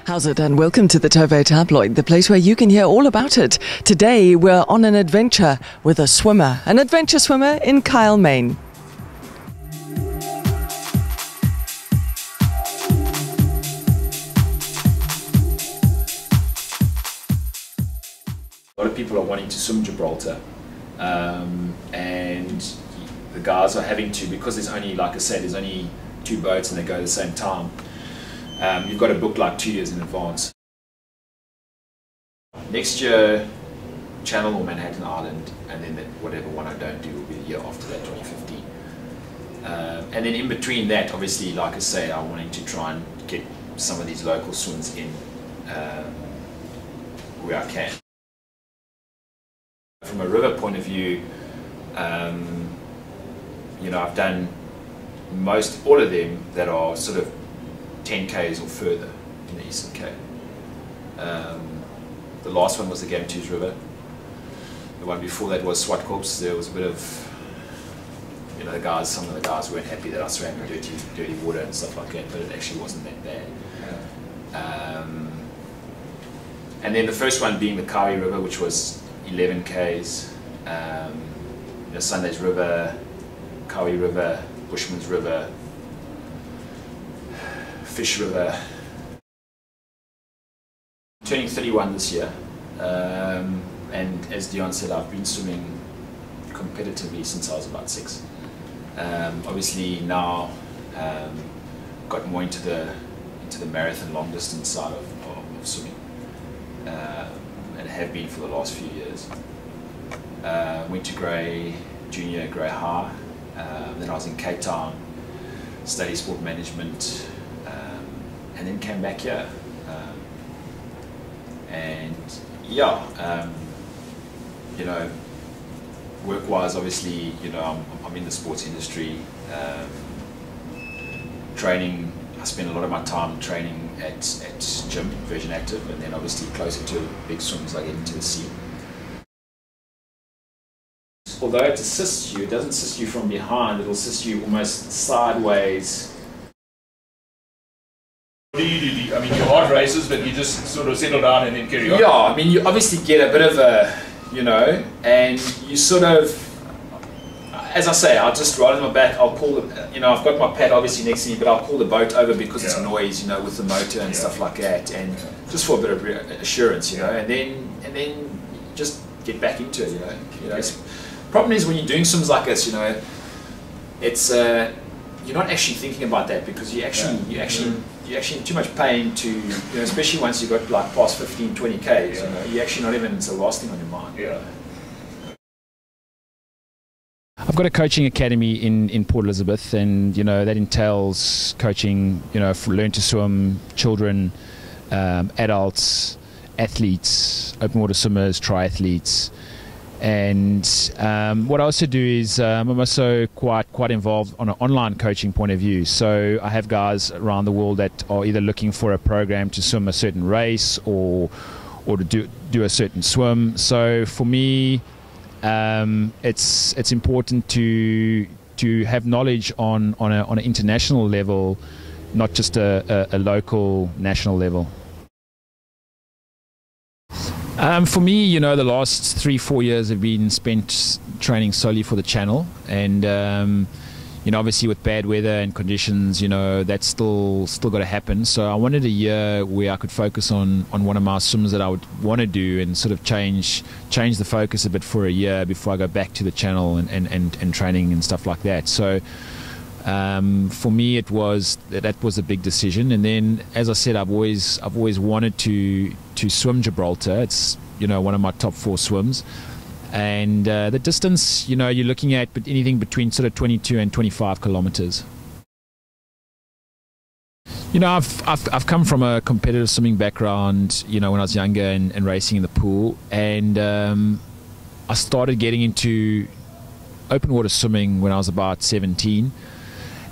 How's it, and welcome to the Tove Tabloid, the place where you can hear all about it. Today we're on an adventure with a swimmer, an adventure swimmer in Kyle, Maine. A lot of people are wanting to swim Gibraltar, and the guys are having to, because there's only, like I said, there's only 2 boats and they go at the same time. You've got to book like 2 years in advance. Next year, Channel or Manhattan Island, and then whatever one I don't do will be the year after that, 2015. And then in between that, obviously, like I say, I'm wanting to try and get some of these local swims in where I can. From a river point of view, you know, I've done all of them that are sort of 10 k's or further in the Eastern Cape. The last one was the Gamtoos River. The one before that was Swartkorps. There was a bit of, you know, some of the guys weren't happy that I swam in dirty water and stuff like that, but it actually wasn't that bad. And then the first one being the Kawi River, which was 11 k's. You know, Sunday's River, Kawi River, Bushman's River, Fish River. Turning 31 this year, and as Dion said, I've been swimming competitively since I was about 6. Obviously now got more into the marathon long distance side of swimming, and have been for the last few years. Went to Grey Junior, Grey High, then I was in Cape Town, studied sport management, and then came back here. And yeah, you know, work-wise, obviously, you know, I'm in the sports industry. Training, I spend a lot of my time training at gym, Virgin Active, and then obviously closer to big swims, I get into the sea. Although it assists you, it doesn't assist you from behind, it'll assist you almost sideways. What do you do? I mean, you're hard races, but you just sort of settle down and then carry on? Yeah, I mean, you obviously get a bit of a, you know, and you sort of, as I say, I'll just ride on my back, I'll pull the, you know, I've got my pad obviously next to me, but I'll pull the boat over because it's noise, you know, with the motor and stuff like that, and just for a bit of assurance, you know, and then just get back into it, you know. Problem is when you're doing swims like this, you know, it's you're not actually thinking about that because you're actually in too much pain to, you know, especially once you've got like past 15, 20 k's, you know, you're actually not even, it's the last thing on your mind. Yeah. I've got a coaching academy in Port Elizabeth, and you know that entails coaching, you know, for learn to swim children, adults, athletes, open water swimmers, triathletes. And what I also do is I'm also quite involved on an online coaching point of view. So I have guys around the world that are either looking for a program to swim a certain race or to do a certain swim. So for me, it's important to have knowledge on an international level, not just a local national level. For me, you know, the last 3-4 years have been spent training solely for the channel, and you know, obviously with bad weather and conditions, you know, that's still got to happen. So I wanted a year where I could focus on one of my swims that I would want to do, and sort of change the focus a bit for a year before I go back to the channel and training and stuff like that. So for me, that was a big decision. And then, as I said, I've always wanted to swim Gibraltar. It's, you know, one of my top 4 swims, and the distance, you know, you're looking at anything between sort of 22 and 25 kilometers. You know, I've come from a competitive swimming background, you know, when I was younger and racing in the pool, and I started getting into open water swimming when I was about 17.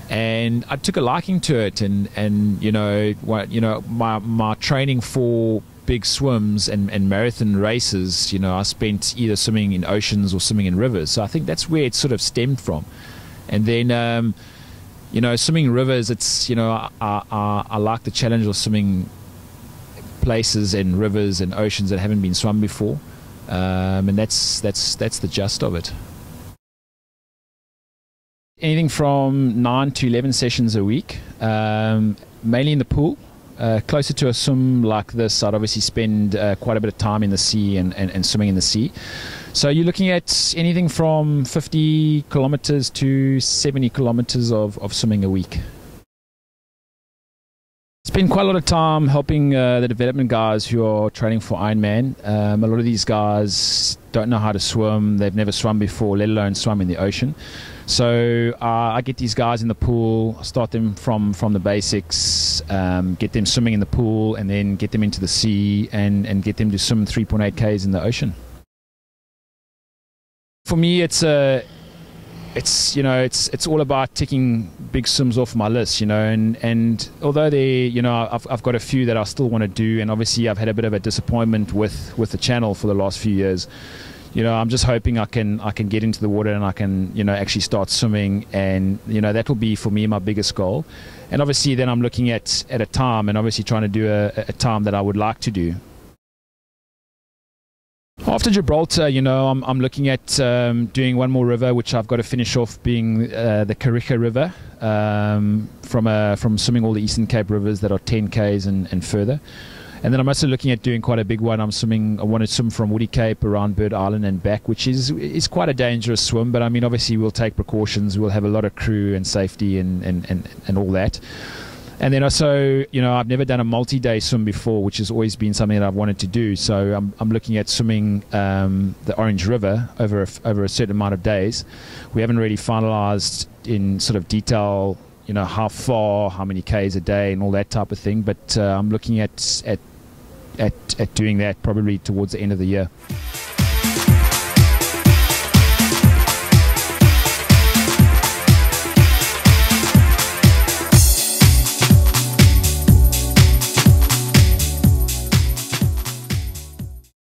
And I took a liking to it, and you know, my training for big swims and marathon races, you know, I spent either swimming in oceans or swimming in rivers. So I think that's where it sort of stemmed from. And then, you know, swimming rivers, it's, you know, I like the challenge of swimming places and rivers and oceans that haven't been swum before, and that's the gist of it. Anything from 9 to 11 sessions a week, mainly in the pool. Closer to a swim like this, I'd obviously spend quite a bit of time in the sea and swimming in the sea. So you're looking at anything from 50 kilometers to 70 kilometers of swimming a week. Spend quite a lot of time helping the development guys who are training for Ironman. A lot of these guys don't know how to swim. They've never swum before, let alone swum in the ocean. So I get these guys in the pool, start them from the basics, get them swimming in the pool, and then get them into the sea and get them to swim 3.8 Ks in the ocean. For me, it's all about ticking big swims off my list, and although I've got a few that I still want to do, and obviously I've had a bit of a disappointment with the channel for the last few years. I'm just hoping I can get into the water and I can actually start swimming, and that will be for me my biggest goal. And obviously then I'm looking at a time, and obviously trying to do a time that I would like to do. After Gibraltar, I'm looking at doing one more river, which I've got to finish off, being the Kariga River, from swimming all the Eastern Cape rivers that are 10 Ks and further. And then I'm also looking at doing quite a big one. I want to swim from Woody Cape around Bird Island and back, which is quite a dangerous swim. But I mean, obviously we'll take precautions. We'll have a lot of crew and safety and all that. And then also, I've never done a multi-day swim before, which has always been something that I've wanted to do. So I'm looking at swimming the Orange River over a certain amount of days. We haven't really finalized in sort of detail, how far, how many Ks a day, and all that type of thing. But I'm looking at doing that probably towards the end of the year.